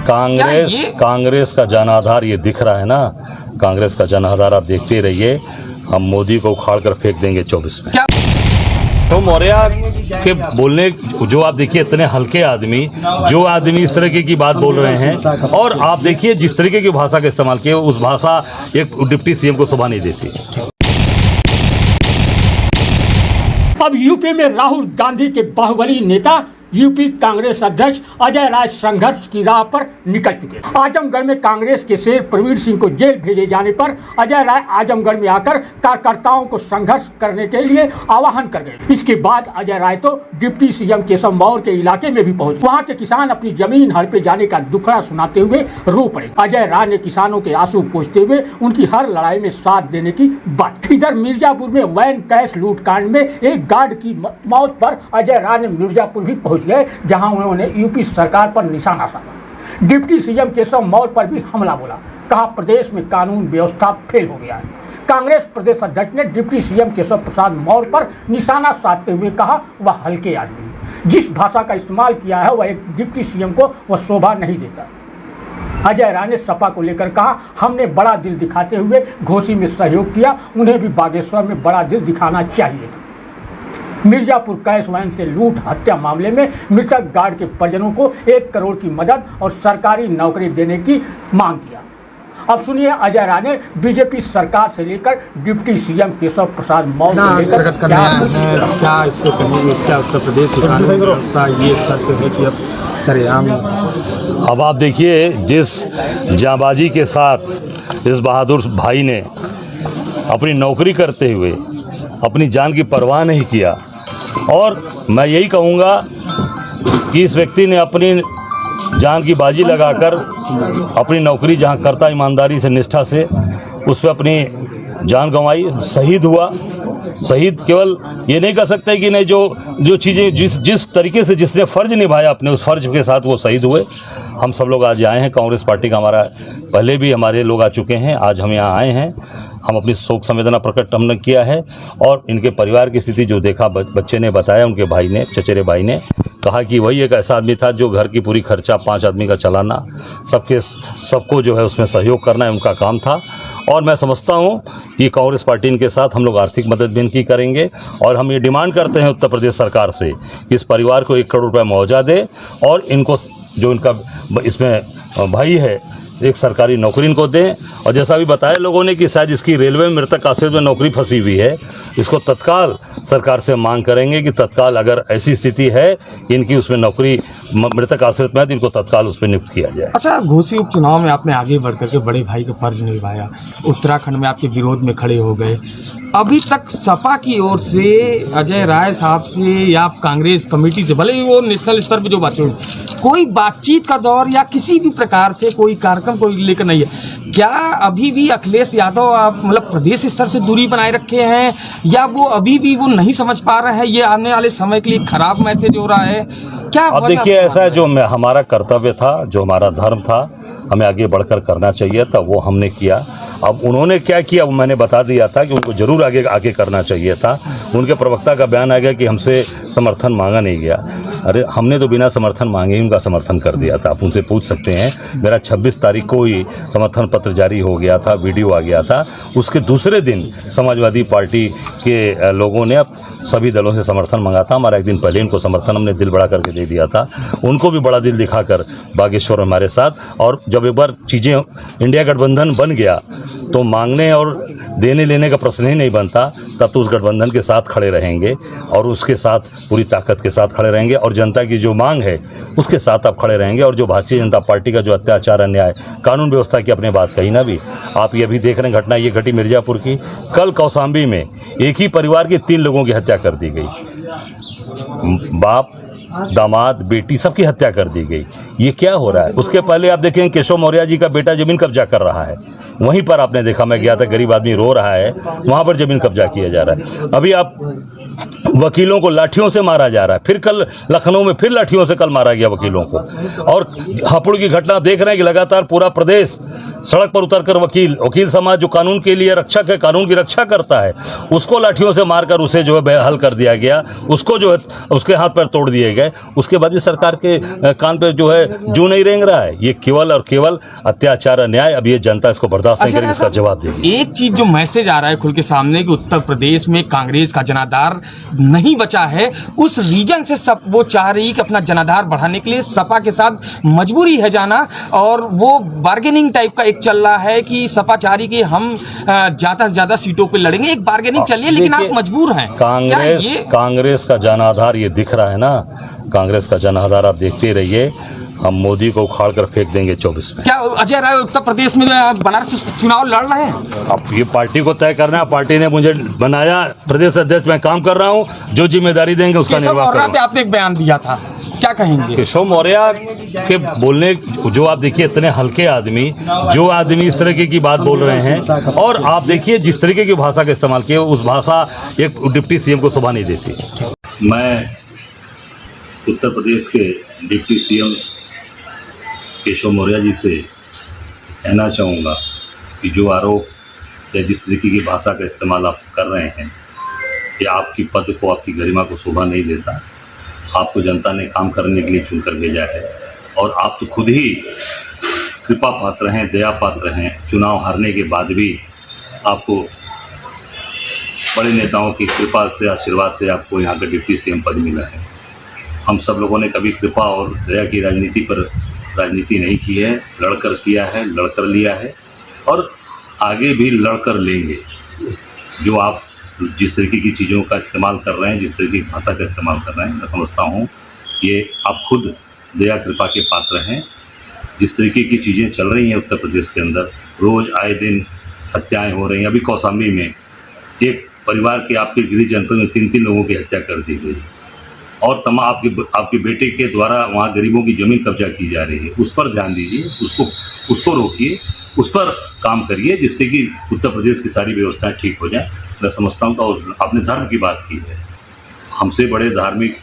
कांग्रेस का जनाधार ये दिख रहा है ना, कांग्रेस का जनाधार आप देखते रहिए, हम मोदी को उखाड़ कर फेंक देंगे 24 में। तो मौर्य के बोलने जो आप देखिए इतने हल्के आदमी, जो आदमी इस तरीके की बात बोल रहे हैं, और आप देखिए जिस तरीके की भाषा का इस्तेमाल किया, उस भाषा एक डिप्टी सीएम को शोभा नहीं देती। अब यूपी में राहुल गांधी के बाहुबली नेता यूपी कांग्रेस अध्यक्ष अजय राय संघर्ष की राह पर निकल चुके। आजमगढ़ में कांग्रेस के शेर प्रवीण सिंह को जेल भेजे जाने पर अजय राय आजमगढ़ में आकर कार्यकर्ताओं को संघर्ष करने के लिए आह्वान कर गए। इसके बाद अजय राय तो डिप्टी सीएम केशव मौर्य के इलाके में भी पहुंचे। वहां के किसान अपनी जमीन हड़पे जाने का दुखड़ा सुनाते हुए रो पड़े। अजय राय ने किसानों के आंसू पोंछते हुए उनकी हर लड़ाई में साथ देने की बात। इधर मिर्जापुर में वैन कैश लूटकांड में एक गार्ड की मौत पर अजय राय ने मिर्जापुर भी पहुंच गए, जहां उन्होंने यूपी सरकार पर निशाना साधा। डिप्टी सीएम केशव मौर्य पर भी हमला बोला। कहा प्रदेश में कानून व्यवस्था फेल हो गया है। कांग्रेस प्रदेश अध्यक्ष ने डिप्टी सीएम केशव प्रसाद मौर्य पर निशाना साधते हुए कहा वह हल्के आदमी, जिस भाषा का इस्तेमाल किया है वह एक डिप्टी सीएम को वह शोभा नहीं देता। अजय राय ने सपा को लेकर कहा हमने बड़ा दिल दिखाते हुए घोसी में सहयोग किया, उन्हें भी बागेश्वर में बड़ा दिल दिखाना चाहिए था। मिर्जापुर कैश वैन से लूट हत्या मामले में मृतक गार्ड के परिजनों को 1 करोड़ की मदद और सरकारी नौकरी देने की मांग किया। अब सुनिए अजय राय ने बीजेपी सरकार से लेकर डिप्टी सीएम केशव प्रसाद मौर्य को लेकर क्या इसको कहेंगे, क्या उत्तर प्रदेश की कानून व्यवस्था ये करते हैं कि अब सरेआम। अब आप देखिए जिस जांबाजी के साथ इस बहादुर भाई ने अपनी नौकरी करते हुए अपनी जान की परवाह नहीं किया, और मैं यही कहूँगा कि इस व्यक्ति ने अपनी जान की बाजी लगाकर अपनी नौकरी जहाँ करता ईमानदारी से निष्ठा से उस पर अपनी जान गंवाई, शहीद हुआ। शहीद केवल ये नहीं कह सकते कि नहीं, जो चीज़ें जिस तरीके से जिसने फ़र्ज निभाया अपने उस फ़र्ज के साथ वो शहीद हुए। हम सब लोग आज आए हैं, कांग्रेस पार्टी का हमारा पहले भी हमारे लोग आ चुके हैं, आज हम यहाँ आए हैं। हम अपनी शोक संवेदना प्रकट हमने किया है, और इनके परिवार की स्थिति जो देखा बच्चे ने बताया, उनके भाई ने, चचेरे भाई ने कहा कि वही एक ऐसा आदमी था जो घर की पूरी खर्चा 5 आदमी का चलाना, सबको जो है उसमें सहयोग करना उनका काम था। और मैं समझता हूँ कि कांग्रेस पार्टी इनके साथ हम लोग आर्थिक मदद भी इनकी करेंगे, और हम ये डिमांड करते हैं उत्तर प्रदेश सरकार से कि इस परिवार को 1 करोड़ रुपये मुआवजा दे, और इनको जो इनका इसमें भाई है एक सरकारी नौकरी इनको दें। और जैसा भी बताया लोगों ने कि शायद इसकी रेलवे में मृतक आश्रित में नौकरी फंसी हुई है, इसको तत्काल सरकार से मांग करेंगे कि तत्काल अगर ऐसी स्थिति है कि इनकी उसमें नौकरी मृतक आश्रित में है तो इनको तत्काल उस पर नियुक्त किया जाए। अच्छा, घोसी उपचुनाव में आपने आगे बढ़ करके बड़े भाई का फर्ज निभाया, उत्तराखंड में आपके विरोध में खड़े हो गए। अभी तक सपा की ओर से अजय राय साहब से या कांग्रेस कमेटी से, भले ही वो नेशनल स्तर पे जो बातें हुई, कोई बातचीत का दौर या किसी भी प्रकार से कोई कार्यक्रम कोई लेकर नहीं है। क्या अभी भी अखिलेश यादव आप मतलब प्रदेश स्तर से दूरी बनाए रखे हैं, या वो अभी भी वो नहीं समझ पा रहे हैं, ये आने वाले समय के लिए खराब मैसेज हो रहा है क्या? अब देखिए ऐसा जो हमारा कर्तव्य था, जो हमारा धर्म था, हमें आगे बढ़कर करना चाहिए था, वो हमने किया। अब उन्होंने क्या किया वो मैंने बता दिया था कि उनको जरूर आगे करना चाहिए था। उनके प्रवक्ता का बयान आ गया कि हमसे समर्थन मांगा नहीं गया। अरे हमने तो बिना समर्थन मांगे ही उनका समर्थन कर दिया था। आप उनसे पूछ सकते हैं, मेरा 26 तारीख को ही समर्थन पत्र जारी हो गया था, वीडियो आ गया था। उसके दूसरे दिन समाजवादी पार्टी के लोगों ने सभी दलों से समर्थन मांगा था। हमारा 1 दिन पहले इनको समर्थन हमने दिल बड़ा करके दे दिया था। उनको भी बड़ा दिल दिखाकर बागेश्वर हमारे साथ, और जब एक बार चीज़ें इंडिया गठबंधन बन गया तो मांगने और देने लेने का प्रश्न ही नहीं बनता। तब तो उस गठबंधन के साथ खड़े रहेंगे और उसके साथ पूरी ताकत के साथ खड़े रहेंगे, और जनता की जो मांग है उसके साथ आप खड़े रहेंगे। और जो भारतीय जनता पार्टी का जो अत्याचार, अन्याय, कानून व्यवस्था की अपने बात कही ना भी, आप ये भी देख रहे हैं घटना ये घटी मिर्जापुर की। कल कौशाम्बी में एक ही परिवार के 3 लोगों की हत्या कर दी गई, बाप, दामाद, बेटी, सबकी हत्या कर दी गई। ये क्या हो रहा है? उसके पहले आप देखें केशव मौर्य जी का बेटा जमीन कब्जा कर रहा है, वहीं पर आपने देखा, मैं गया था, गरीब आदमी रो रहा है, वहाँ पर जमीन कब्जा किया जा रहा है। अभी आप वकीलों को लाठियों से मारा जा रहा है, फिर कल लखनऊ में फिर लाठियों से कल मारा गया वकीलों को। और हापुड़ की घटना देख रहे हैं कि लगातार पूरा प्रदेश सड़क पर उतरकर वकील समाज जो कानून के लिए रक्षक है, कानून की रक्षा करता है, उसको लाठियों से मारकर उसे जो है बेहाल कर दिया गया, उसको जो है उसके हाथ पैर तोड़ दिए गए। उसके बाद भी सरकार के कान पे जो है जू नहीं रेंग रहा है। ये केवल और केवल अत्याचार, अन्याय। अब ये जनता इसको बर्दाश्त नहीं करेगी, इसका जवाब देगी। एक चीज जो मैसेज आ रहा है खुल के सामने कि उत्तर प्रदेश में कांग्रेस का जनाधार नहीं बचा है, उस रीजन से सब वो चाह रही कि अपना जनाधार बढ़ाने के लिए सपा के साथ मजबूरी है जाना, और वो बार्गेनिंग टाइप का एक चल रहा है कि सपा चाह रही कि हम ज्यादा से ज्यादा सीटों पे लड़ेंगे। एक बार्गेनिंग चलिए, लेकिन आप मजबूर हैं। कांग्रेस का जनाधार ये दिख रहा है ना, कांग्रेस का जनाधार आप देखते रहिए। हम मोदी को उखाड़ कर फेंक देंगे 24 में। क्या अजय राय उत्तर प्रदेश में बनारस चुनाव लड़ रहे हैं? अब ये पार्टी को तय करना है। पार्टी ने मुझे बनाया प्रदेश अध्यक्ष, मैं काम कर रहा हूँ, जो जिम्मेदारी देंगे उसका निर्वाह करूंगा। आपने एक बयान दिया था, क्या कहेंगे? केशव मौर्य के बोलने, जो आप देखिए इतने हल्के आदमी, जो आदमी इस तरीके की बात बोल रहे हैं, और आप देखिए जिस तरीके की भाषा का इस्तेमाल किया, उस भाषा एक डिप्टी सीएम को शोभा नहीं देती। मैं उत्तर प्रदेश के डिप्टी सीएम केशव मौर्य जी से कहना चाहूँगा कि जो आरोप या जिस तरीके की भाषा का इस्तेमाल आप कर रहे हैं, ये आपकी पद को, आपकी गरिमा को शोभा नहीं देता। आपको जनता ने काम करने के लिए चुनकर भेजा है, और आप तो खुद ही कृपा पात्र हैं, दया पात्र हैं। चुनाव हारने के बाद भी आपको बड़े नेताओं की कृपा से, आशीर्वाद से आपको यहाँ का डिप्टी सीएम पद मिला है। हम सब लोगों ने कभी कृपा और दया की राजनीति पर राजनीति नहीं की है, लड़कर किया है, लड़कर लिया है, और आगे भी लड़कर लेंगे। जो आप जिस तरीके की चीज़ों का इस्तेमाल कर रहे हैं, जिस तरीके की भाषा का इस्तेमाल कर रहे हैं, मैं समझता हूँ ये आप खुद दया कृपा के पात्र हैं। जिस तरीके की चीज़ें चल रही हैं उत्तर प्रदेश के अंदर, रोज़ आए दिन हत्याएं हो रही हैं। अभी कौशाम्बी में एक परिवार के, आपके गिरिज जनपद में 3 लोगों की हत्या कर दी गई, और आपके बेटे के द्वारा वहाँ गरीबों की ज़मीन कब्जा की जा रही है। उस पर ध्यान दीजिए, उसको रोकिए, उस पर काम करिए, जिससे कि उत्तर प्रदेश की सारी व्यवस्थाएं ठीक हो जाएं। मैं समझता हूँ, और आपने धर्म की बात की है, हमसे बड़े धार्मिक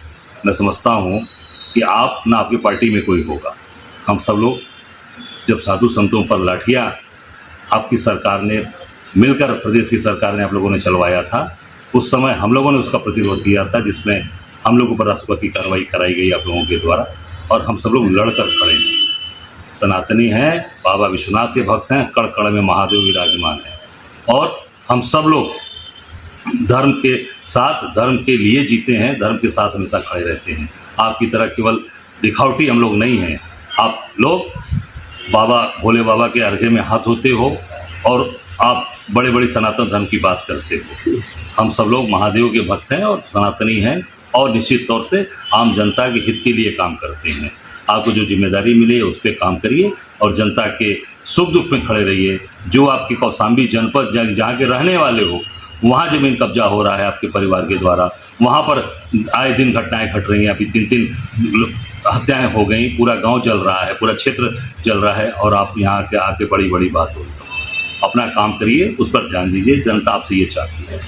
मैं समझता हूँ कि आप ना आपकी पार्टी में कोई होगा। हम सब लोग जब साधु संतों पर लाठियाँ आपकी सरकार ने मिलकर, प्रदेश की सरकार ने, आप लोगों ने चलवाया था, उस समय हम लोगों ने उसका प्रतिरोध किया था, जिसमें हम लोगों पर राष्ट्रपति की कार्रवाई कराई गई आप लोगों के द्वारा, और हम सब लोग लड़कर खड़े हैं। सनातनी हैं, बाबा विश्वनाथ के भक्त हैं, कण कण में महादेव विराजमान हैं, और हम सब लोग धर्म के साथ, धर्म के लिए जीते हैं, धर्म के साथ हमेशा खड़े रहते हैं। आपकी तरह केवल दिखावटी हम लोग नहीं हैं। आप लोग बाबा भोले बाबा के अर्घे में हाथ धोते हो, और आप बड़े बड़े सनातन धर्म की बात करते हो। हम सब लोग महादेव के भक्त हैं और सनातनी हैं, और निश्चित तौर से आम जनता के हित के लिए काम करते हैं। आपको जो जिम्मेदारी मिली है उस पर काम करिए, और जनता के सुख दुख में खड़े रहिए। जो आपकी कौशाम्बी जनपद, जहाँ के रहने वाले हो, वहाँ ज़मीन कब्जा हो रहा है आपके परिवार के द्वारा, वहाँ पर आए दिन घटनाएं घट रही हैं। अभी 3 हत्याएं हो गई, पूरा गांव जल रहा है, पूरा क्षेत्र जल रहा है, और आप यहाँ के आके बड़ी बड़ी बात हो रही है। अपना काम करिए, उस पर ध्यान दीजिए, जनता आपसे ये चाहती है।